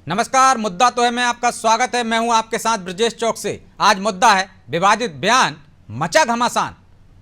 नमस्कार, मुद्दा तो है मैं आपका स्वागत है। मैं हूं आपके साथ ब्रजेश चौक से। आज मुद्दा है विवादित बयान, मचा घमासान,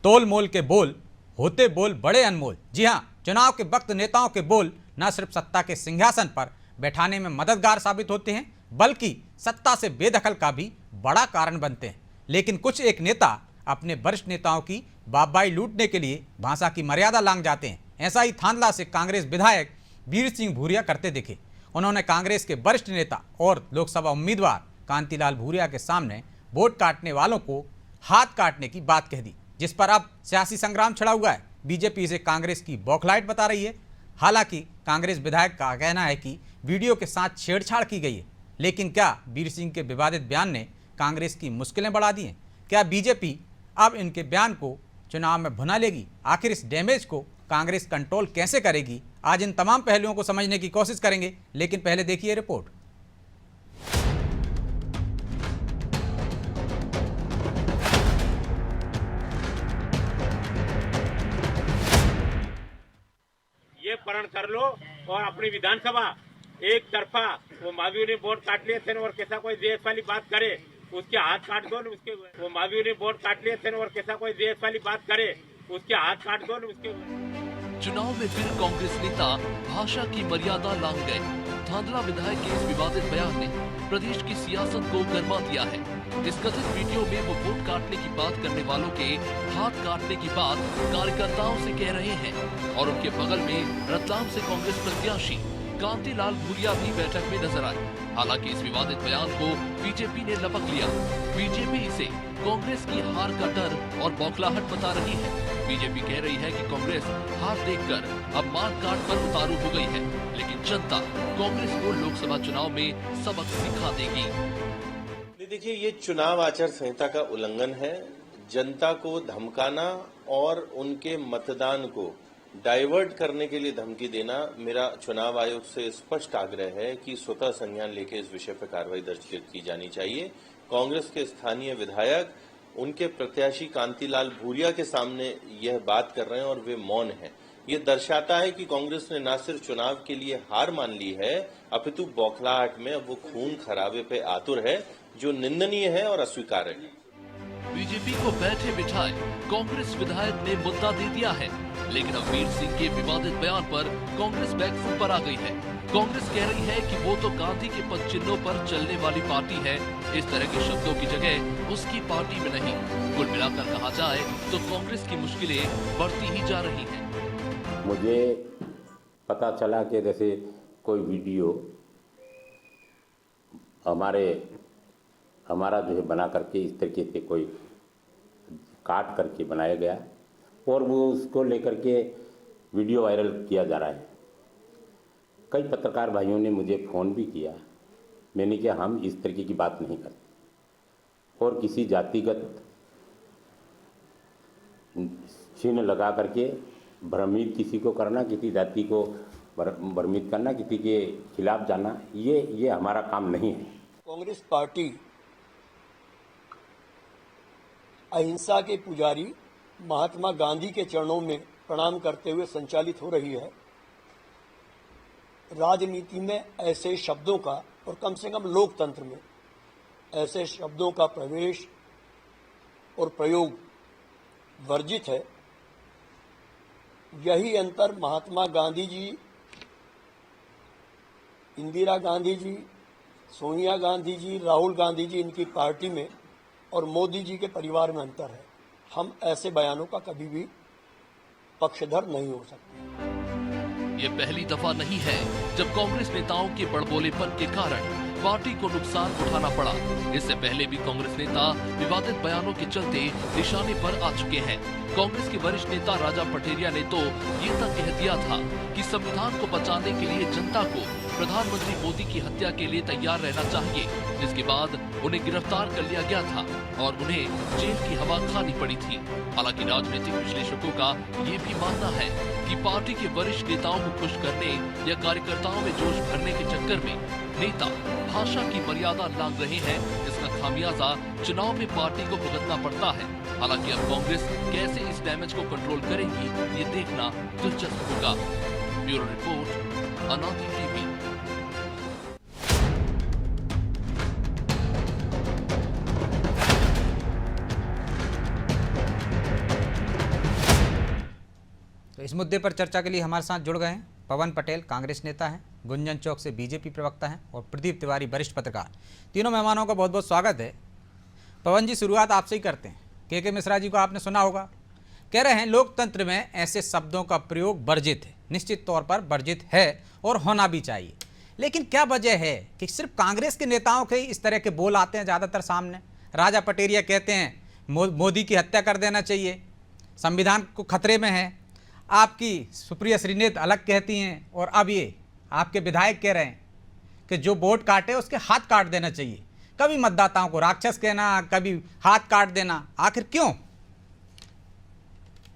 तोल मोल के बोल, होते बोल बड़े अनमोल। जी हां, चुनाव के वक्त नेताओं के बोल न सिर्फ सत्ता के सिंहासन पर बैठाने में मददगार साबित होते हैं, बल्कि सत्ता से बेदखल का भी बड़ा कारण बनते हैं। लेकिन कुछ एक नेता अपने वरिष्ठ नेताओं की बाबाई लूटने के लिए भाषा की मर्यादा लांघ जाते हैं। ऐसा ही थांदला से कांग्रेस विधायक वीर सिंह भूरिया करते दिखे। उन्होंने कांग्रेस के वरिष्ठ नेता और लोकसभा उम्मीदवार कांतिलाल भूरिया के सामने वोट काटने वालों को हाथ काटने की बात कह दी, जिस पर अब सियासी संग्राम छिड़ा हुआ है। बीजेपी इसे कांग्रेस की बौखलाहट बता रही है। हालांकि कांग्रेस विधायक का कहना है कि वीडियो के साथ छेड़छाड़ की गई है। लेकिन क्या वीर सिंह के विवादित बयान ने कांग्रेस की मुश्किलें बढ़ा दी हैं? क्या बीजेपी अब इनके बयान को चुनाव में भुना लेगी? आखिर इस डैमेज को कांग्रेस कंट्रोल कैसे करेगी? आज इन तमाम पहलुओं को समझने की कोशिश करेंगे, लेकिन पहले देखिए रिपोर्ट। ये प्रण कर लो और अपनी विधानसभा एक तरफा वो मावी ने वोट काट लिए थे और कैसा कोई देश वाली बात करे उसके हाथ काट दो। उसके वो मावी ने वोट काट लिए थे और कैसा कोई देश वाली बात करे उसके हाथ काट दो। उसके चुनाव में फिर कांग्रेस नेता भाषा की मर्यादा लांघ गए। थांदला विधायक के इस विवादित बयान ने प्रदेश की सियासत को गरमा दिया है। इस कथित वीडियो में वो वोट काटने की बात करने वालों के हाथ काटने की बात कार्यकर्ताओं से कह रहे हैं और उनके बगल में रतलाम से कांग्रेस प्रत्याशी कांतिलाल भूरिया भी बैठक में नजर आए। हालांकि इस विवादित बयान को बीजेपी ने लपक लिया। बीजेपी इसे कांग्रेस की हार का डर और बौखलाहट बता रही है। बीजेपी कह रही है कि कांग्रेस हार देखकर अब मार काट पर उतारू हो गई है, लेकिन जनता कांग्रेस को लोकसभा चुनाव में सबक सिखा देगी। देखिए, ये चुनाव आचार संहिता का उल्लंघन है। जनता को धमकाना और उनके मतदान को डाइवर्ट करने के लिए धमकी देना मेरा चुनाव आयोग से स्पष्ट आग्रह है कि स्वतः संज्ञान लेकर इस विषय पर कार्रवाई दर्ज की जानी चाहिए। कांग्रेस के स्थानीय विधायक उनके प्रत्याशी कांतिलाल भूरिया के सामने यह बात कर रहे हैं और वे मौन हैं। ये दर्शाता है कि कांग्रेस ने न सिर्फ चुनाव के लिए हार मान ली है, अपितु बौखलाहट में अब वो खून खराबे पे आतुर है, जो निंदनीय है और अस्वीकार्य है। बीजेपी को बैठे बिठाए कांग्रेस विधायक ने मुद्दा दे दिया है, लेकिन अब वीर सिंह के विवादित बयान पर कांग्रेस बैकफुट पर आ गई है। कांग्रेस कह रही है कि वो तो गांधी के पद चिन्हों पर चलने वाली पार्टी है। इस तरह के शब्दों की जगह उसकी पार्टी में नहीं। कुल मिलाकर कहा जाए तो कांग्रेस की मुश्किलें बढ़ती ही जा रही हैं। मुझे पता चला कि जैसे कोई वीडियो हमारा जो है बना करके इस तरीके से कोई काट करके बनाया गया और वो उसको लेकर के वीडियो वायरल किया जा रहा है। कई पत्रकार भाइयों ने मुझे फ़ोन भी किया। मैंने कहा हम इस तरीके की बात नहीं करते और किसी जातिगत चिन्ह लगा करके भ्रमित किसी को करना, किसी जाति को भ्रमित करना, किसी के खिलाफ जाना, ये हमारा काम नहीं है। कांग्रेस पार्टी अहिंसा के पुजारी महात्मा गांधी के चरणों में प्रणाम करते हुए संचालित हो रही है। राजनीति में ऐसे शब्दों का और कम से कम लोकतंत्र में ऐसे शब्दों का प्रवेश और प्रयोग वर्जित है। यही अंतर महात्मा गांधी जी, इंदिरा गांधी जी, सोनिया गांधी जी, राहुल गांधी जी, इनकी पार्टी में और मोदी जी के परिवार में अंतर है। हम ऐसे बयानों का कभी भी पक्षधर नहीं हो सकते। ये पहली दफा नहीं है जब कांग्रेस नेताओं के बड़बोलेपन के कारण पार्टी को नुकसान उठाना पड़ा। इससे पहले भी कांग्रेस नेता विवादित बयानों के चलते निशाने पर आ चुके हैं। कांग्रेस के वरिष्ठ नेता राजा पटेरिया ने तो ये तक कह दिया था कि संविधान को बचाने के लिए जनता को प्रधानमंत्री मोदी की हत्या के लिए तैयार रहना चाहिए, जिसके बाद उन्हें गिरफ्तार कर लिया गया था और उन्हें जेल की हवा खानी पड़ी थी। हालांकि राजनीतिक विश्लेषकों का ये भी मानना है कि पार्टी के वरिष्ठ नेताओं को खुश करने या कार्यकर्ताओं में जोश भरने के चक्कर में नेता भाषा की मर्यादा लांघ रहे हैं। इसका खामियाजा चुनाव में पार्टी को भुगतना पड़ता है। हालांकि अब कांग्रेस कैसे इस डैमेज को कंट्रोल करेगी, ये देखना दिलचस्प होगा। ब्यूरो रिपोर्ट, अनादि टीवी। इस मुद्दे पर चर्चा के लिए हमारे साथ जुड़ गए हैं पवन पटेल, कांग्रेस नेता हैं, गुंजन चौक से बीजेपी प्रवक्ता हैं, और प्रदीप तिवारी, वरिष्ठ पत्रकार। तीनों मेहमानों का बहुत बहुत स्वागत है। पवन जी, शुरुआत आपसे ही करते हैं। के मिश्रा जी को आपने सुना होगा, कह रहे हैं लोकतंत्र में ऐसे शब्दों का प्रयोग वर्जित है, निश्चित तौर पर वर्जित है और होना भी चाहिए। लेकिन क्या वजह है कि सिर्फ कांग्रेस के नेताओं के इस तरह के बोल आते हैं ज़्यादातर सामने? राजा पटेरिया कहते हैं मोदी की हत्या कर देना चाहिए, संविधान को खतरे में है। आपकी सुप्रिया श्रीनेत अलग कहती हैं, और अब ये आपके विधायक कह रहे हैं कि जो वोट काटे उसके हाथ काट देना चाहिए। कभी मतदाताओं को राक्षस कहना, कभी हाथ काट देना, आखिर क्यों?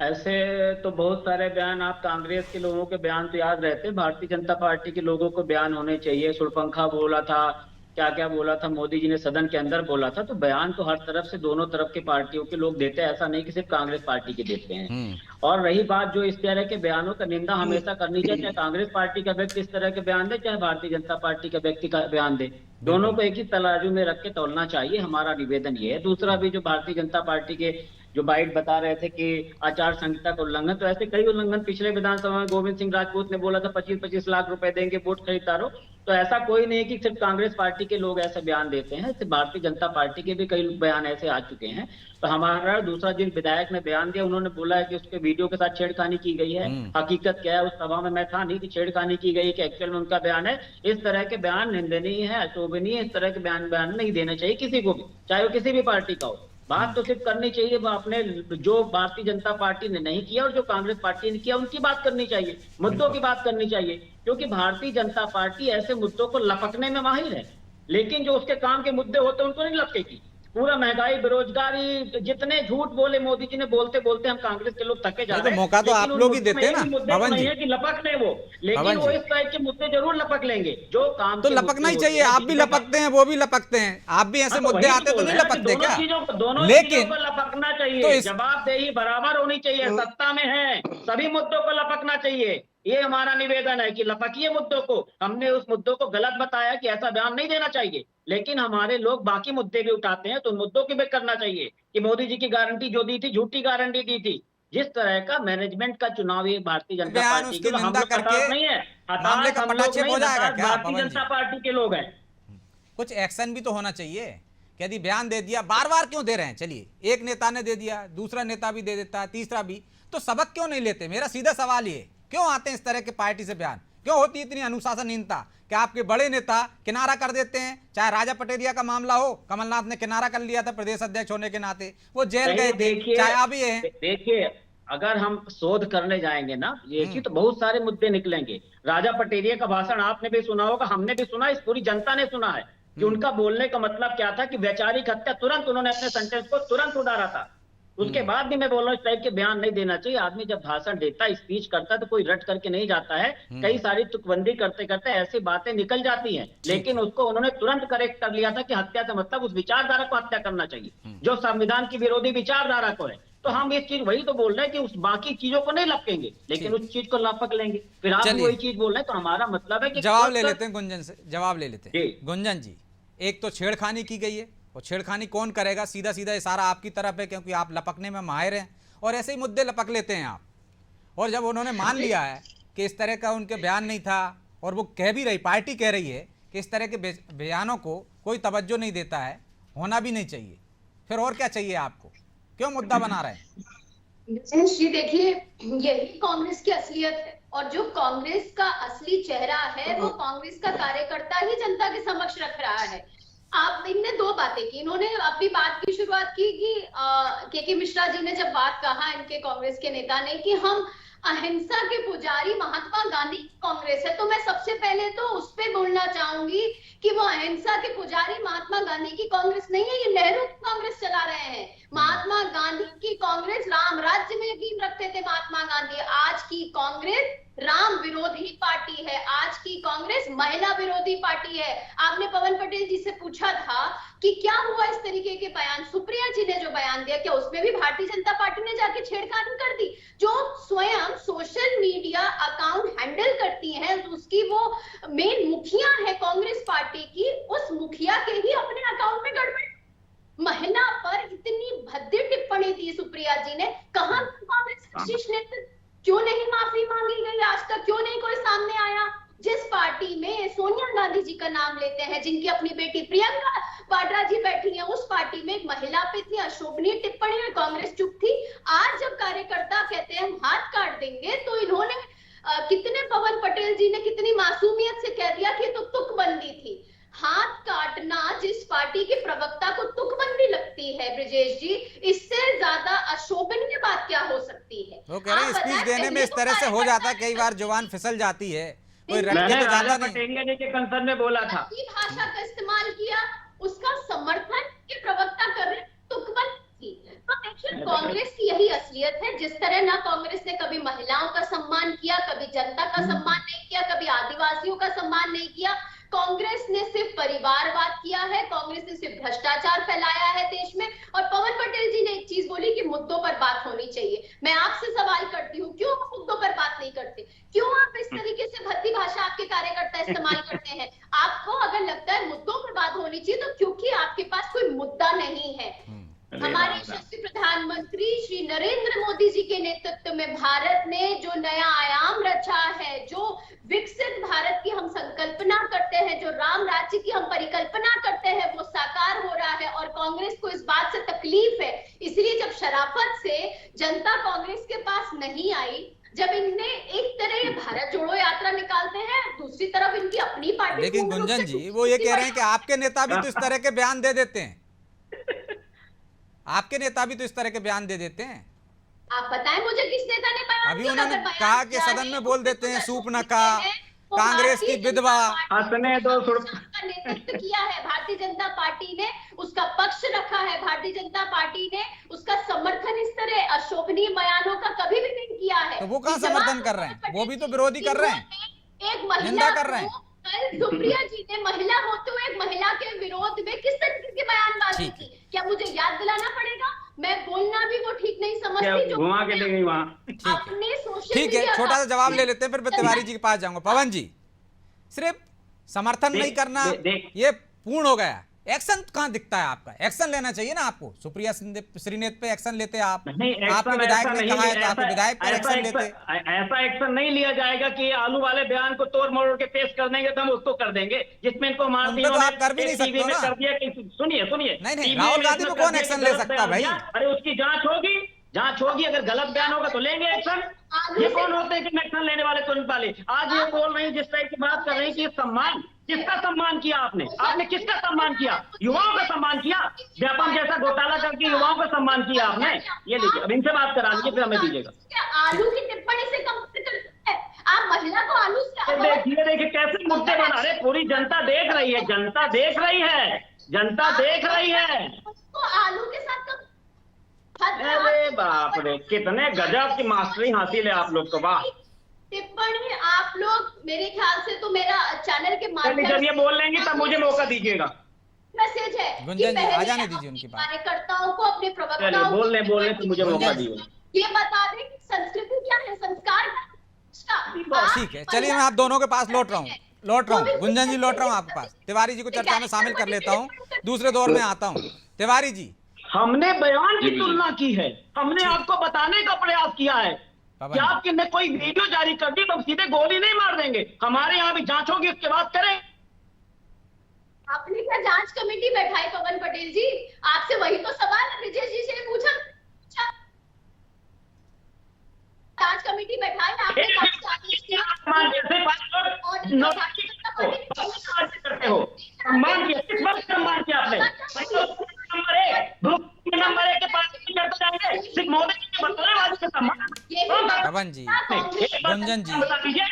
ऐसे तो बहुत सारे बयान आप कांग्रेस के लोगों के बयान तो याद रहते, भारतीय जनता पार्टी के लोगों को बयान होने चाहिए। सुरपंखा बोला था, क्या क्या बोला था, मोदी जी ने सदन के अंदर बोला था। तो बयान तो हर तरफ से, दोनों तरफ के पार्टियों के लोग देते हैं, ऐसा नहीं कि सिर्फ कांग्रेस पार्टी के देते हैं। और रही बात जो इस तरह के बयानों का निंदा हमेशा करनी चाहिए, चाहे कांग्रेस पार्टी का व्यक्ति इस तरह के बयान दे, चाहे भारतीय जनता पार्टी का व्यक्ति का बयान दे, दोनों को एक ही तराजू में रख के तौलना चाहिए। हमारा निवेदन ये है। दूसरा भी जो भारतीय जनता पार्टी के जो बाइट बता रहे थे कि आचार संहिता का उल्लंघन, तो ऐसे कई उल्लंघन पिछले विधानसभा में गोविंद सिंह राजपूत ने बोला था 25-25 लाख रुपए देंगे वोट खरीदारों। तो ऐसा कोई नहीं कि सिर्फ कांग्रेस पार्टी के लोग ऐसे बयान देते हैं, सिर्फ भारतीय जनता पार्टी के भी कई बयान ऐसे आ चुके हैं। तो हमारा दूसरा जिन विधायक ने बयान दिया, उन्होंने बोला है कि उसके वीडियो के साथ छेड़खानी की गई है। हकीकत क्या है, उस सभा में मैं था नहीं, कि छेड़खानी की गई कि एक्चुअल में उनका बयान है। इस तरह के बयान निंदनीय है, अशोभनीय है। इस तरह के बयान नहीं देने चाहिए किसी को भी, चाहे वो किसी भी पार्टी का हो। बात तो सिर्फ करनी चाहिए वो अपने, जो भारतीय जनता पार्टी ने नहीं किया और जो कांग्रेस पार्टी ने किया, उनकी बात करनी चाहिए, मुद्दों की बात करनी चाहिए। क्योंकि भारतीय जनता पार्टी ऐसे मुद्दों को लपकने में माहिर है, लेकिन जो उसके काम के मुद्दे होते हैं उनको नहीं लपकेगी। पूरा महंगाई, बेरोजगारी, जितने झूठ बोले मोदी जी ने, बोलते बोलते हम कांग्रेस के लोग थके जा रहे हैं। तो मौका तो आप लोग ही देते हैं ना पवन जी, कि लपक ले वो, लेकिन वो इस तरह के मुद्दे जरूर लपक लेंगे जो काम तो लपकना ही चाहिए। आप भी लपकते हैं, वो भी लपकते हैं, आप भी ऐसे मुद्दे आते तो नहीं लपकते क्या? लेकिन लपकना चाहिए, जवाबदेही बराबर होनी चाहिए। सत्ता में है, सभी मुद्दों को लपकना चाहिए। ये हमारा निवेदन है कि लपकिए मुद्दों को। हमने उस मुद्दों को गलत बताया कि ऐसा बयान नहीं देना चाहिए, लेकिन हमारे लोग बाकी मुद्दे भी उठाते हैं, तो उन मुद्दों की भी करना चाहिए कि मोदी जी की गारंटी जो दी थी, झूठी गारंटी दी थी। जिस तरह का मैनेजमेंट का चुनाव ये भारतीय जनता पार्टी के निंदा करके नहीं है, मामले का पटाक्षेप हो जाएगा क्या? भारतीय जनता पार्टी के लोग हैं। कुछ एक्शन भी तो होना चाहिए। यदि बयान दे दिया, बार बार क्यों दे रहे हैं? चलिए, एक नेता ने दे दिया, दूसरा नेता भी दे देता है, तीसरा भी, तो सबक क्यों नहीं लेते? मेरा सीधा सवाल ये, क्यों आते हैं इस तरह के पार्टी से बयान? क्यों होती इतनी अनुशासनहीनता कि आपके बड़े नेता किनारा कर देते हैं? चाहे राजा पटेरिया का मामला हो, कमलनाथ ने किनारा कर लिया था प्रदेश अध्यक्ष होने के नाते, वो जेल गए थे, चाहे अब ये है। देखिए, अगर हम शोध करने जाएंगे ना ये की, तो बहुत सारे मुद्दे निकलेंगे। राजा पटेरिया का भाषण आपने भी सुना होगा, हमने भी सुना, इस पूरी जनता ने सुना है कि उनका बोलने का मतलब क्या था कि वैचारिक हत्या, तुरंत उन्होंने अपने सेंटेंस को तुरंत उड़ारा था। उसके बाद भी मैं बोल रहा हूँ, इस टाइप के बयान नहीं देना चाहिए। आदमी जब भाषण देता है, स्पीच करता है, तो कोई रट करके नहीं जाता है। कई सारी तुकबंदी करते करते ऐसी बातें निकल जाती हैं, लेकिन उसको उन्होंने तुरंत करेक्ट कर लिया था कि हत्या से मतलब उस विचारधारा को हत्या करना चाहिए जो संविधान की विरोधी विचारधारा को है। तो हम इस चीज वही तो बोल रहे हैं कि उस बाकी चीजों को नहीं लपकेंगे, लेकिन उस चीज को लपक लेंगे। फिर आप वही चीज बोल रहे हैं, तो हमारा मतलब है कि जवाब ले लेते हैं गुंजन से, जवाब ले लेते हैं। गुंजन जी, एक तो छेड़खानी की गई है, और छेड़खानी कौन करेगा? सीधा सीधा इशारा आपकी तरफ है, क्योंकि आप लपकने में माहिर हैं और ऐसे ही मुद्दे लपक लेते हैं आप। और जब उन्होंने मान लिया है कि इस तरह का उनके बयान नहीं था, और वो कह भी रही, पार्टी कह रही है कि इस तरह के बयानों को कोई तवज्जो नहीं देता है, होना भी नहीं चाहिए, फिर और क्या चाहिए आपको? क्यों मुद्दा बना रहे हैं? जी देखिए, यही कांग्रेस की असलियत है, और जो कांग्रेस का असली चेहरा है वो कांग्रेस का कार्यकर्ता ही जनता के समक्ष रख रहा है। आप इनने दो बातें की, इन्होंने अपनी बात की शुरुआत की कि के मिश्रा जी ने जब बात कहा, इनके कांग्रेस के नेता ने, कि हम अहिंसा के पुजारी महात्मा गांधी कांग्रेस है, तो मैं सबसे पहले तो उस पे बोलना चाहूंगी कि वो अहिंसा के पुजारी महात्मा गांधी की कांग्रेस नहीं है, ये नेहरू कांग्रेस चला रहे हैं। महात्मा गांधी की कांग्रेस राम राज्य में यकीन रखते थे महात्मा गांधी। आज की कांग्रेस राम विरोधी पार्टी है, आज की कांग्रेस महिला विरोधी पार्टी है। आपने पवन पटेल जी से पूछा था कि क्या हुआ इस तरीके के बयान, सुप्रिया जी ने जो बयान दिया, क्या उसमें भी भारतीय जनता पार्टी ने जाके छेड़खानी कर दी? जो स्वयं सोशल मीडिया अकाउंट हैंडल करती हैं, उसकी वो मेन मुखिया है कांग्रेस पार्टी की, उस मुखिया के ही अपने अकाउंट में गड़बड़, महिला पर इतनी भद्दी टिप्पणी दी सुप्रिया जी ने। कहां कांग्रेस शीर्ष नेतृत्व क्यों नहीं माफी मांगी गई आज तक, क्यों नहीं कोई सामने आया? जिस पार्टी में सोनिया गांधी जी का नाम लेते हैं, जिनकी अपनी बेटी प्रियंका वाड्रा जी बैठी हैं, उस पार्टी में एक महिला पे इतनी अशोभनीय टिप्पणी में कांग्रेस चुप थी। आज जब कार्यकर्ता कहते हैं हम हाथ काट देंगे, तो इन्होंने कितने, पवन पटेल जी ने कितनी मासूमियत से कह दिया कि तो तुकबंदी थी। हाथ काटना जिस पार्टी के प्रवक्ता को तुकबंदी लगती है ब्रजेश जी, इससे ज्यादा अशोभनीय बात क्या हो सकती है? वो कह रहे हैं स्पीच देने में इस तरह से हो जाता है, कई बार जुबान फिसल जाती है, कोई रट के तो जाता नहीं। के कंसर्न में बोला था, भाषा का इस्तेमाल किया, उसका समर्थन के प्रवक्ता कर रहे, तुकबंदी। तो देखिए कांग्रेस की यही असलियत है। जिस तरह ना कांग्रेस ने कभी महिलाओं का सम्मान किया, कभी जनता का सम्मान नहीं किया, कभी आदिवासियों का सम्मान नहीं किया, कांग्रेस ने सिर्फ परिवारवाद किया है, कांग्रेस ने सिर्फ भ्रष्टाचार फैलाया है देश में। और पवन पटेल जी ने एक चीज बोली कि मुद्दों पर बात होनी चाहिए। मैं आपसे सवाल करती हूँ, क्यों आप मुद्दों पर बात नहीं करते? क्यों आप इस तरीके से भद्दी भाषा आपके कार्यकर्ता इस्तेमाल करते हैं? आपको अगर लगता है मुद्दों पर बात होनी चाहिए, तो क्योंकि आपके पास कोई मुद्दा नहीं है। हमारे यशस्वी प्रधानमंत्री श्री नरेंद्र मोदी जी के नेतृत्व में भारत ने जो नया आयाम रचा है, जो विकसित भारत की हम संकल्पना करते हैं, जो राम राज्य की हम परिकल्पना करते हैं, वो साकार हो रहा है। और कांग्रेस को इस बात से तकलीफ है, इसलिए जब शराफत से जनता कांग्रेस के पास नहीं आई, जब इनने एक तरह ये भारत जोड़ो यात्रा निकालते हैं, दूसरी तरफ इनकी अपनी पार्टी। लेकिन गुंजन जी वो ये कह रहे हैं कि आपके नेता भी तो इस तरह के बयान दे देते हैं, आपके नेता भी तो इस तरह के बयान दे देते हैं। आप बताएं मुझे किस नेता ने बयान अभी दिया? उन्होंने अगर बयान कहा कि दिया सदन है, में बोल देते हैं तो सूप नका, वो कांग्रेस की भारतीय विधवा। जनता हंसने दो, का नेतृत्व किया है भारतीय जनता पार्टी ने, उसका पक्ष रखा है भारतीय जनता पार्टी ने, उसका समर्थन इस तरह अशोभनीय बयानों का कभी भी नहीं किया है। तो वो कहाँ समर्थन कर रहे हैं? वो भी तो विरोधी कर रहे हैं, एक महिला निंदा कर रहे हैं। कल सुप्रिया जी ने महिला होते हुए एक महिला के विरोध में किस तरीके की बयानबाजी ठीक है। की? क्या मुझे याद दिलाना पड़ेगा? मैं बोलना भी वो ठीक नहीं समझती, जो घुमा के ले गई वहां। अपने सोशल ठीक है, मीडिया छोटा सा का- जवाब ले लेते हैं, फिर मैं तिवारी जी के पास जाऊंगा। पवन जी, सिर्फ समर्थन नहीं करना ये पूर्ण हो गया, एक्शन कहाँ दिखता है आपका? एक्शन लेना चाहिए ना आपको। सुप्रिया श्रीनेत पे एक्शन लेते आप, आपके विधायक ने कहा है तो आपके विधायक पर एक्शन लेते। ऐसा एक्शन नहीं लिया जाएगा कि आलू वाले बयान को तोड़ मरोड़ के पेश कर देंगे तो हम उसको कर देंगे, जिसमें इनको उन पे तो आप कर भी नहीं सकते ना। कर दिया कि सुनिए नहीं, राहुल गांधी पे कौन एक्शन ले सकता भाई? अरे उसकी जांच होगी, अगर गलत बयान होगा तो लेंगे एक्शन। ये कौन होते हैं कि एक्शन लेने वाले तुरंत वाले? आज ये बोल रहे हैं, जिस टाइप की बात कर रहे हैं कि सम्मान, किसका सम्मान किया आपने? आपने किसका सम्मान किया? युवाओं का सम्मान किया। व्यापम जैसा घोटाला करके युवाओं का सम्मान किया आपने। ये लीजिए, अब इनसे बात करा लीजिए, फिर हमें दीजिएगा। आलू की टिप्पणी से कंपेयर करते हैं आप? महिला को आलू से देखिए कैसे मुद्दे बना रहे। पूरी जनता देख रही है, जनता देख रही है, जनता देख रही है। तो आलू के साथ अरे बाप रे, कितने गजब की मास्टरी हासिल है आप लोग को, वाह। टिप्पणी आप लोग, मेरे ख्याल से तो मेरा चैनल के माध्यम जब ये बोल लेंगे तब मुझे मौका दीजिएगा। मैसेज है कि गुंजन जी, पहले आ जाने दीजिए उनकी बात। कार्यकर्ताओं को, अपने चलिए प्रवक्ताओं बोल ले तो मुझे मौका दीजिए। ये बता दें कि संस्कृति क्या है, संस्कार क्या है। ठीक है, चलिए मैं आप दोनों के पास लौट रहा हूँ। गुंजन जी लौट रहा हूँ आपके पास। तिवारी जी को चर्चा में शामिल कर लेता हूँ, दूसरे दौर में आता हूँ। तिवारी जी, हमने बयान की तुलना की है, हमने आपको बताने का प्रयास किया है कि आपकी ने कोई वीडियो जारी कर दी तो सीधे गोली नहीं मार देंगे। हमारे यहाँ भी जांच होगी, उसके बाद करें। आपने क्या जांच कमेटी बैठाई पवन पटेल जी? आपसे वही तो सवाल ब्रजेश जी से पूछा, जांच कमेटी बैठाई आपने, सम्मान किया, किस बात का सम्मान किया आपने? नंबर एक के पास करते जाएंगे, सिर्फ मोदी जी के बदले वाले के सम्मान। पवन जी, गुंजन जी, बता दीजिए,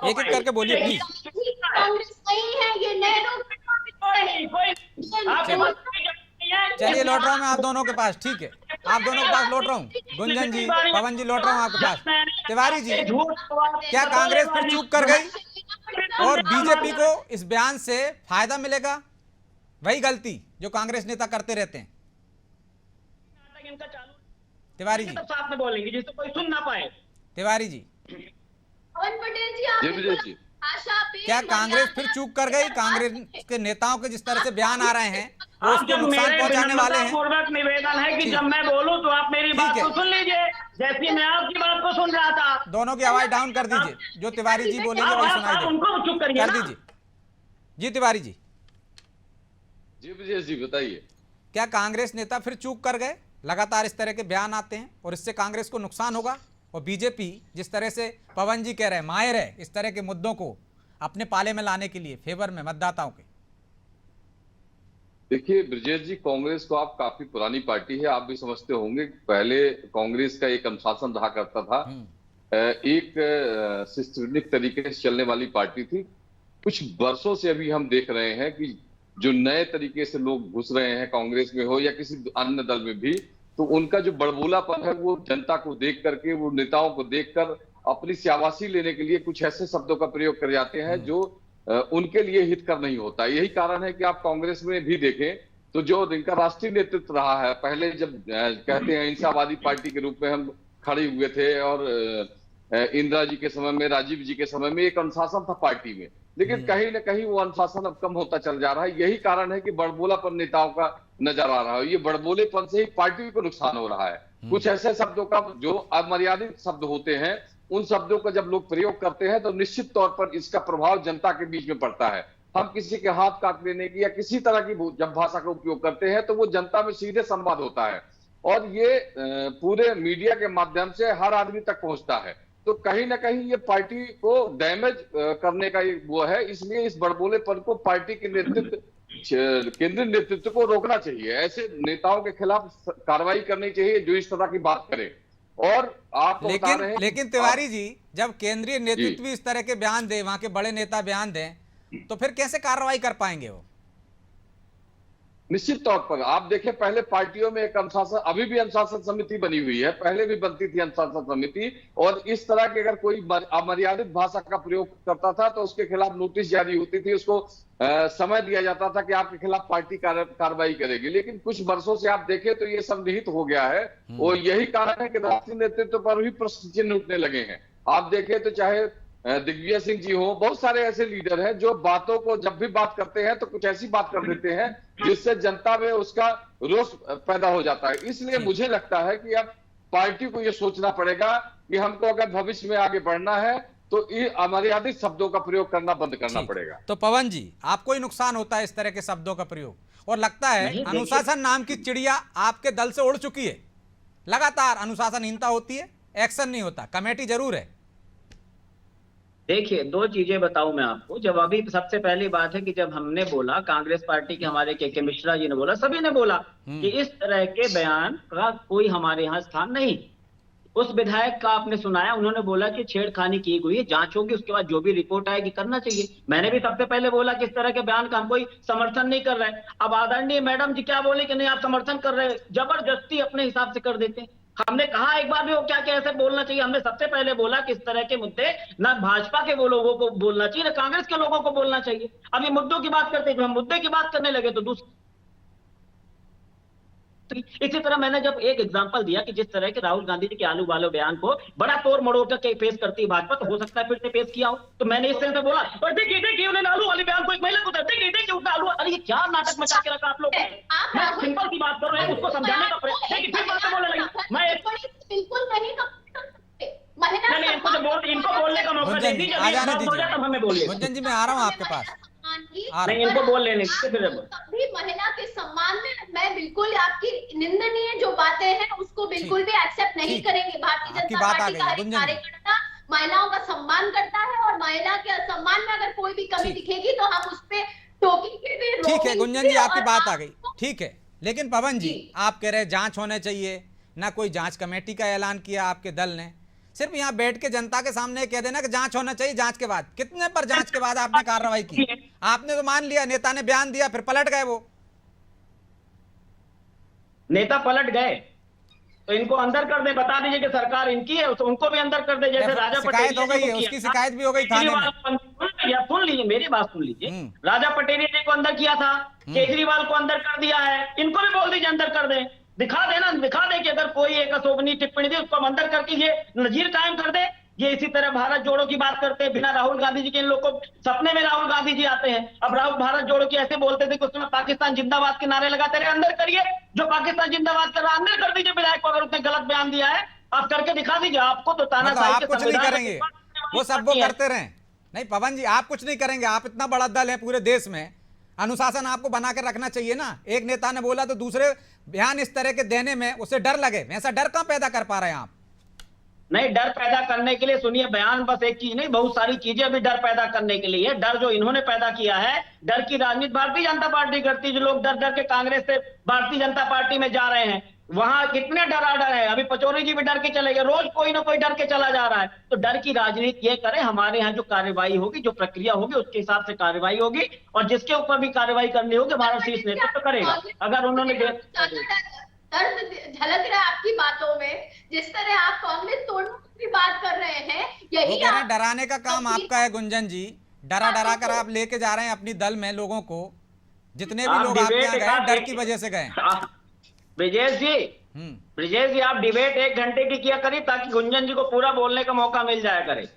एक एक करके बोलिए प्लीज। कांग्रेस नहीं है, ये नेहरू। चलिए लौट रहा हूँ मैं आप दोनों के पास, ठीक है, आप दोनों के पास लौट रहा हूँ। गुंजन जी, पवन जी, लौट रहा हूँ आपके पास। तिवारी जी, क्या कांग्रेस फिर चूक कर गई और बीजेपी को इस बयान से फायदा मिलेगा? वही गलती जो कांग्रेस नेता करते रहते हैं। तिवारी जी, साथ में बोलेंगे जिससे कोई सुन ना पाए। तिवारी जी, पवन पटेल जी, आप भाषा पे क्या कांग्रेस फिर चूक कर गई? कांग्रेस के नेताओं के जिस तरह से बयान आ रहे हैं वो उसको नुकसान पहुंचाने वाले हैं। पूर्वक निवेदन है कि जब मैं बोलूं तो आप मेरी बात को सुन लीजिए, जैसी मैं आपकी बात को सुन रहा था। दोनों की आवाज डाउन कर दीजिए, जो तिवारी जी बोलेंगे वही सुनाई दे। उनको चुप करिए कर दीजिए जी। तिवारी जी जी ब्रजेश जी बताइए। क्या कांग्रेस नेता फिर चूक कर गए? लगातार इस तरह के बयान आते हैं और इससे कांग्रेस को नुकसान होगा, और बीजेपी जिस तरह से पवन जी कह रहे हैं माहिर है इस तरह के मुद्दों को अपने पाले में लाने के लिए फेवर में मतदाताओं के। देखिए ब्रजेश जी, कांग्रेस तो आप काफी पुरानी पार्टी है, आप भी समझते होंगे। पहले कांग्रेस का एक अनुशासन रहा करता था, एक सिस्टमेटिक तरीके से चलने वाली पार्टी थी। कुछ वर्षों से अभी हम देख रहे हैं कि जो नए तरीके से लोग घुस रहे हैं कांग्रेस में हो या किसी अन्य दल में भी, तो उनका जो बड़बोलापन है वो जनता को देख करके, वो नेताओं को देखकर अपनी शाबाशी लेने के लिए कुछ ऐसे शब्दों का प्रयोग कर जाते हैं जो उनके लिए हितकर नहीं होता। यही कारण है कि आप कांग्रेस में भी देखें तो जो इनका राष्ट्रीय नेतृत्व रहा है, पहले जब कहते हैं अहिंसावादी पार्टी के रूप में हम खड़े हुए थे और इंदिरा जी के समय में, राजीव जी के समय में एक अनुशासन था पार्टी में, लेकिन कहीं ना कहीं वो अनुशासन अब कम होता चल जा रहा है। यही कारण है कि बड़बोलापन नेताओं का नजर आ रहा है। ये बड़बोलेपन से ही पार्टी को नुकसान हो रहा है। कुछ ऐसे शब्दों का जो अमर्यादित शब्द होते हैं, उन शब्दों का जब लोग प्रयोग करते हैं तो निश्चित तौर पर इसका प्रभाव जनता के बीच में पड़ता है। हम किसी के हाथ काट लेने की या किसी तरह की जब भाषा का उपयोग करते हैं तो वो जनता में सीधे संवाद होता है और ये पूरे मीडिया के माध्यम से हर आदमी तक पहुंचता है। तो कहीं ना कहीं ये पार्टी को डैमेज करने का वो है। इसलिए इस बड़बोलेपन को पार्टी के नेतृत्व, केंद्रीय नेतृत्व को रोकना चाहिए। ऐसे नेताओं के खिलाफ कार्रवाई करनी चाहिए जो इस तरह की बात करें। और आप लेकिन तिवारी जी, जब केंद्रीय नेतृत्व इस तरह के बयान दे, वहां के बड़े नेता बयान दें, तो फिर कैसे कार्रवाई कर पाएंगे वो? निश्चित तौर पर आप देखें, पहले पार्टियों में एक अनुशासन, अभी भी अनुशासन समिति बनी हुई है, पहले भी बनती थी अनुशासन समिति, और इस तरह के अगर कोई अमर्यादित भाषा का प्रयोग करता था तो उसके खिलाफ नोटिस जारी होती थी, उसको समय दिया जाता था कि आपके खिलाफ पार्टी कार्रवाई करेगी। लेकिन कुछ वर्षों से आप देखें तो ये संदिग्ध हो गया है और यही कारण है कि राष्ट्रीय नेतृत्व पर भी प्रश्न चिन्ह उठने लगे हैं। आप देखें तो चाहे दिग्विजय सिंह जी हो, बहुत सारे ऐसे लीडर हैं जो बातों को जब भी बात करते हैं तो कुछ ऐसी बात कर देते हैं जिससे जनता में उसका रोष पैदा हो जाता है। इसलिए मुझे लगता है कि अब पार्टी को यह सोचना पड़ेगा कि हमको अगर भविष्य में आगे बढ़ना है तो ये अमर्यादित शब्दों का प्रयोग करना बंद करना पड़ेगा। तो पवन जी, आपको ही नुकसान होता है इस तरह के शब्दों का प्रयोग, और लगता है अनुशासन नाम की चिड़िया आपके दल से उड़ चुकी है। लगातार अनुशासनहीनता होती है, एक्शन नहीं होता, कमेटी जरूर है। देखिए, दो चीजें बताऊं मैं आपको। जब अभी सबसे पहली बात है कि जब हमने बोला, कांग्रेस पार्टी के हमारे के मिश्रा जी ने बोला, सभी ने बोला कि इस तरह के बयान का कोई हमारे यहाँ स्थान नहीं। उस विधायक का आपने सुनाया, उन्होंने बोला कि छेड़खानी की हुई है, जांच होगी, उसके बाद जो भी रिपोर्ट आएगी करना चाहिए। मैंने भी सबसे पहले बोला कि इस तरह के बयान का हम कोई समर्थन नहीं कर रहे हैं। अब आदरणीय मैडम जी क्या बोले कि नहीं आप समर्थन कर रहे हैं, जबरदस्ती अपने हिसाब से कर देते हैं। हमने कहा एक बार भी वो क्या क्या ऐसे बोलना चाहिए। हमने सबसे पहले बोला कि इस तरह के मुद्दे ना भाजपा के वो लोगों को बोलना चाहिए, ना कांग्रेस के लोगों को बोलना चाहिए। अब ये मुद्दों की बात करते, जब हम मुद्दे की बात करने लगे तो दूसरी। इसी तरह मैंने जब एक एग्जांपल दिया कि जिस तरह के राहुल गांधी जी के आलू वाले बयान को बड़ा तोड़ मड़ोड़ के पेश करती है भाजपा, तो हो सकता है फिर से पेश किया हो। तो मैंने इस तरह से बोला, और देखिए उन्होंने आलू वाले बयान को एक महिला को देखिए उसका आलू, अरे ये क्या नाटक मचा के रखा आप लोग। मैं सिंपल सी बात कर रहे हैं, उसको समझाने का प्रयत्न, देखिए फिर बातें बोलने लगी। मैं बिल्कुल नहीं, इनको बोलने का मौका दे दीजिए, तब हमें बोलिए। गुंजन जी, मैं आ रहा हूँ आपके पास। नहीं, इनको बोल लेने भी महिला के सम्मान में मैं बिल्कुल आपकी निंदनीय जो बातें हैं उसको बिल्कुल भी एक्सेप्ट नहीं करेंगे। भारतीय जनता पार्टी का एक कार्यकर्ता महिलाओं का सम्मान करता है और महिला के सम्मान में अगर कोई भी कमी दिखेगी तो हम उस पर टोकेंगे भी। ठीक है गुंजन जी, आपकी बात आ गई, ठीक है। लेकिन पवन जी, आप कह रहे जांच होने चाहिए, ना कोई जांच कमेटी का ऐलान किया आपके दल ने। सिर्फ यहाँ बैठ के जनता के सामने कह देना कि जांच होना चाहिए, जांच के बाद कितने पर जांच के बाद आपने कार्रवाई की? आपने तो मान लिया, नेता ने बयान दिया, फिर पलट गए। वो नेता पलट गए तो इनको अंदर कर दे, बता दीजिए कि सरकार इनकी है, तो उनको भी अंदर कर दे। जैसे राजा शिकायत हो गई है, उसकी शिकायत भी हो गई थाने में। सुन लीजिए, मेरी बात सुन लीजिए। राजा पटेल जी को अंदर किया था, केजरीवाल को अंदर कर दिया है, इनको भी बोल दीजिए अंदर कर दे। दिखा दे कि अगर कोई एक अशोभनीय टिप्पणी दी उसको हम अंदर करके ये नजीर कायम कर दे। ये इसी तरह भारत जोड़ो की बात करते हैं बिना राहुल गांधी जी के। इन लोग को सपने में राहुल गांधी जी आते हैं। अब राहुल भारत जोड़ो की ऐसे बोलते थे कि उसमें पाकिस्तान जिंदाबाद के नारे लगाते रहे। अंदर करिए, जो पाकिस्तान जिंदाबाद कर रहा है अंदर कर दीजिए विधायक को, अगर उसने गलत बयान दिया है आप करके दिखा दीजिए। आपको तो मतलब तानाशाही आप के कुछ नहीं संविधान करेंगे, वो सब वो करते रहें। नहीं पवन जी, आप कुछ नहीं करेंगे, आप इतना बड़ा दल है पूरे देश में, अनुशासन आपको बना के रखना चाहिए ना। एक नेता ने बोला तो दूसरे बयान इस तरह के देने में उसे डर लगे, ऐसा डर कहां पैदा कर पा रहे हैं आप? नहीं, डर पैदा करने के लिए सुनिए, बयान बस एक चीज नहीं, बहुत सारी चीजें भी डर पैदा करने के लिए है। डर जो इन्होंने पैदा किया है, डर की राजनीति भारतीय जनता पार्टी करती है। जो लोग डर डर के कांग्रेस से भारतीय जनता पार्टी में जा रहे हैं, वहां कितने डर है। अभी पचौरी जी भी डर के चले गए, रोज कोई ना कोई डर के चला जा रहा है। तो डर की राजनीति ये करें, हमारे यहाँ जो कार्रवाई होगी, जो प्रक्रिया होगी, उसके हिसाब से कार्रवाई होगी, और जिसके ऊपर भी कार्रवाई करनी होगी भारत शीर्ष नेतृत्व करेगा। अगर उन्होंने दर्द झलक रहा है आपकी बातों में, जिस तरह आप कांग्रेस तोड़ने की बात कर रहे हैं, यही डराने का काम आपका है गुंजन जी। डरा डरा कर आप लेके जा रहे हैं अपनी दल में लोगों को। जितने भी लोग आपके यहाँ गए डर की वजह से गए। ब्रिजेश जी आप डिबेट 1 घंटे की किया करिए, ताकि गुंजन जी को पूरा बोलने का मौका मिल जाया करे।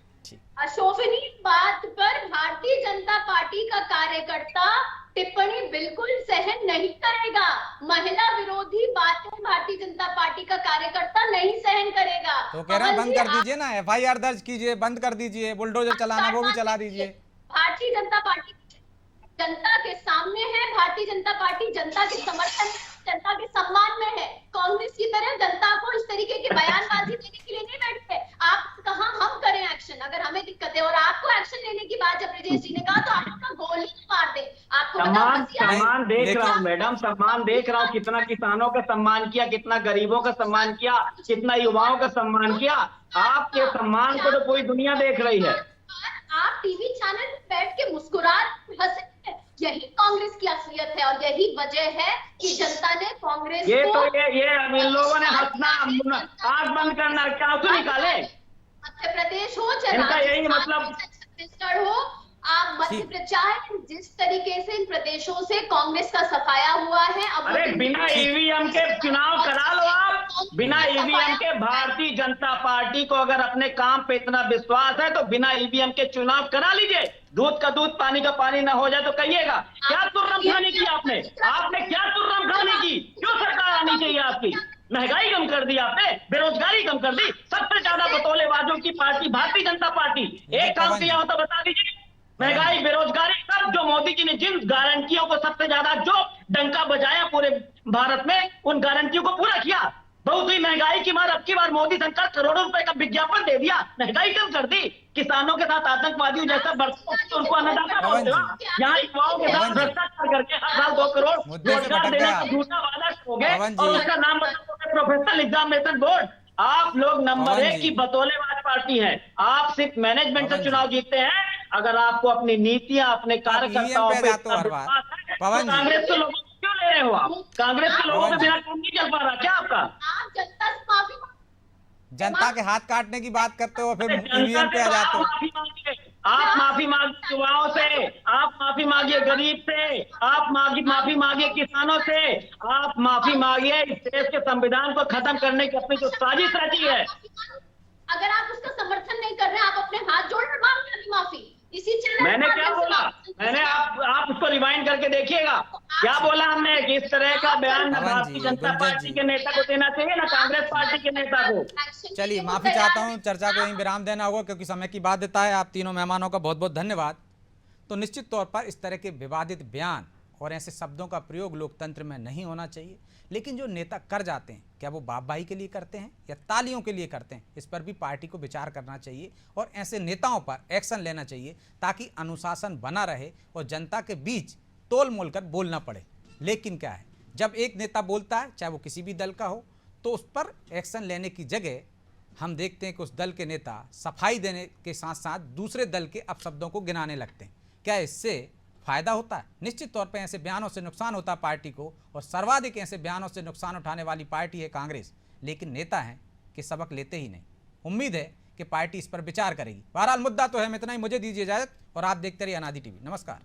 अशोभनीय बात पर भारतीय जनता पार्टी का कार्यकर्ता टिप्पणी बिल्कुल सहन नहीं करेगा। महिला विरोधी बातें भारतीय जनता पार्टी का कार्यकर्ता नहीं सहन करेगा। तो कह रहे हैं बंद कर दीजिए ना, FIR दर्ज कीजिए, बंद कर दीजिए, बुलडोजर चलाना वो भी चला दीजिए। भारतीय जनता पार्टी जनता के सामने है, भारतीय जनता पार्टी जनता के समर्थन, जनता के सम्मान में है। कांग्रेस की तरह जनता को इस तरीके की बयानबाजी देने के लिए नहीं बैठते। आप कहां हम करें एक्शन, अगर हमें दिक्कत है और आपको एक्शन लेने की बात जब ब्रिजेश जी ने कहा तो आपका गोली मार दे। आपको सम्मान देख रहा हूँ मैडम, सम्मान देख रहा हूँ। कितना किसानों का सम्मान किया, कितना गरीबों का सम्मान किया, कितना युवाओं का सम्मान किया। आपके सम्मान को तो पूरी दुनिया देख रही है। आप टीवी चैनल पर बैठ के मुस्कुरा हंसे, यही कांग्रेस की असलियत है और यही वजह है कि जनता ने कांग्रेस ये तो ये इन लोगों ने हंसना, आंख बंद करना, क्या उसको निकाले। मध्य प्रदेश हो चाहे इनका यही मतलब छत्तीसगढ़ हो, आप मध्य प्रदेश, चाहे जिस तरीके से इन प्रदेशों से कांग्रेस का सफाया हुआ है। अब अरे बिना ईवीएम के चुनाव करा लो आप, बिना ईवीएम के। भारतीय जनता पार्टी को अगर अपने काम पे इतना विश्वास है तो बिना ईवीएम के चुनाव करा लीजिए। दूध का दूध पानी का पानी ना हो जाए तो कहिएगा। क्या तुर्रम खाने की आपने क्या तुर्रम खाने की? क्यों सरकार आनी चाहिए आपकी? महंगाई कम कर दी आपने, बेरोजगारी कम कर दी। सबसे ज्यादा बतौलेबाजों की पार्टी भारतीय जनता पार्टी। एक काम किया हो तो बता दीजिए। महंगाई, बेरोजगारी, सब जो मोदी जी ने जिन गारंटियों को सबसे ज्यादा जो डंका बजाया पूरे भारत में, उन गारंटियों को पूरा किया। बहुत ही महंगाई की मार, अब की बार मोदी सरकार करोड़ों रुपए का विज्ञापन दे दिया, महंगाई कम कर दी। किसानों के साथ आतंकवादियों जैसा उनको अन्नदाता बोलते हो। यहाँ युवाओं के साथ भ्रष्टाचार करके हर साल 2 करोड़ रोजगार देने का झूठा वादा हो गए और उसका नाम प्रोफेशनल एग्जामिनेशन बोर्ड। आप लोग नंबर 1 की बतौलेबाज पार्टी है। आप सिर्फ मैनेजमेंट से चुनाव जीतते हैं। अगर आपको अपनी नीतियां, अपने कार्यकर्ताओं पे कांग्रेस के लोगों क्यों ले रहे हो आप? कांग्रेस के लोगों के बिना काम नहीं चल पा रहा क्या आपका? आप जनता से माफी, जनता के हाथ काटने की बात करते हो, फिर ईवीएम पे आ जाते हो। आप माफी मांगिए युवाओं से, आप माफी मांगिए गरीब से, आप माफी मांगिए किसानों से, आप माफी मांगिए इस देश के संविधान को खत्म करने की अपनी जो साजिश रची है। अगर आप उसका समर्थन नहीं कर रहे, आप अपने हाथ जोड़ कर मांगिए माफी। इसी चैनल मैंने क्या बोला? मैंने आप उसको रिवाइंड करके देखिएगा। क्या बोला हमने कि इस तरह का बयान ना भारतीय जनता पार्टी के नेता को देना चाहिए, ना कांग्रेस पार्टी के नेता को। चलिए माफी चाहता हूं, चर्चा को यहीं विराम देना होगा क्योंकि समय की बाध्यता है। आप तीनों मेहमानों का बहुत बहुत धन्यवाद। तो निश्चित तौर पर इस तरह के विवादित बयान और ऐसे शब्दों का प्रयोग लोकतंत्र में नहीं होना चाहिए। लेकिन जो नेता कर जाते हैं, क्या वो बाप-भाई के लिए करते हैं या तालियों के लिए करते हैं, इस पर भी पार्टी को विचार करना चाहिए और ऐसे नेताओं पर एक्शन लेना चाहिए ताकि अनुशासन बना रहे और जनता के बीच तोल मोल कर बोलना पड़े। लेकिन क्या है, जब एक नेता बोलता है, चाहे वो किसी भी दल का हो, तो उस पर एक्शन लेने की जगह हम देखते हैं कि उस दल के नेता सफाई देने के साथ साथ दूसरे दल के अपशब्दों को गिनाने लगते हैं। क्या इससे फायदा होता है? निश्चित तौर पे ऐसे बयानों से नुकसान होता है पार्टी को, और सर्वाधिक ऐसे बयानों से नुकसान उठाने वाली पार्टी है कांग्रेस। लेकिन नेता हैं कि सबक लेते ही नहीं। उम्मीद है कि पार्टी इस पर विचार करेगी। बहरहाल मुद्दा तो है, इतना ही। मुझे दीजिए इजाजत और आप देखते रहिए अनादि टीवी। नमस्कार।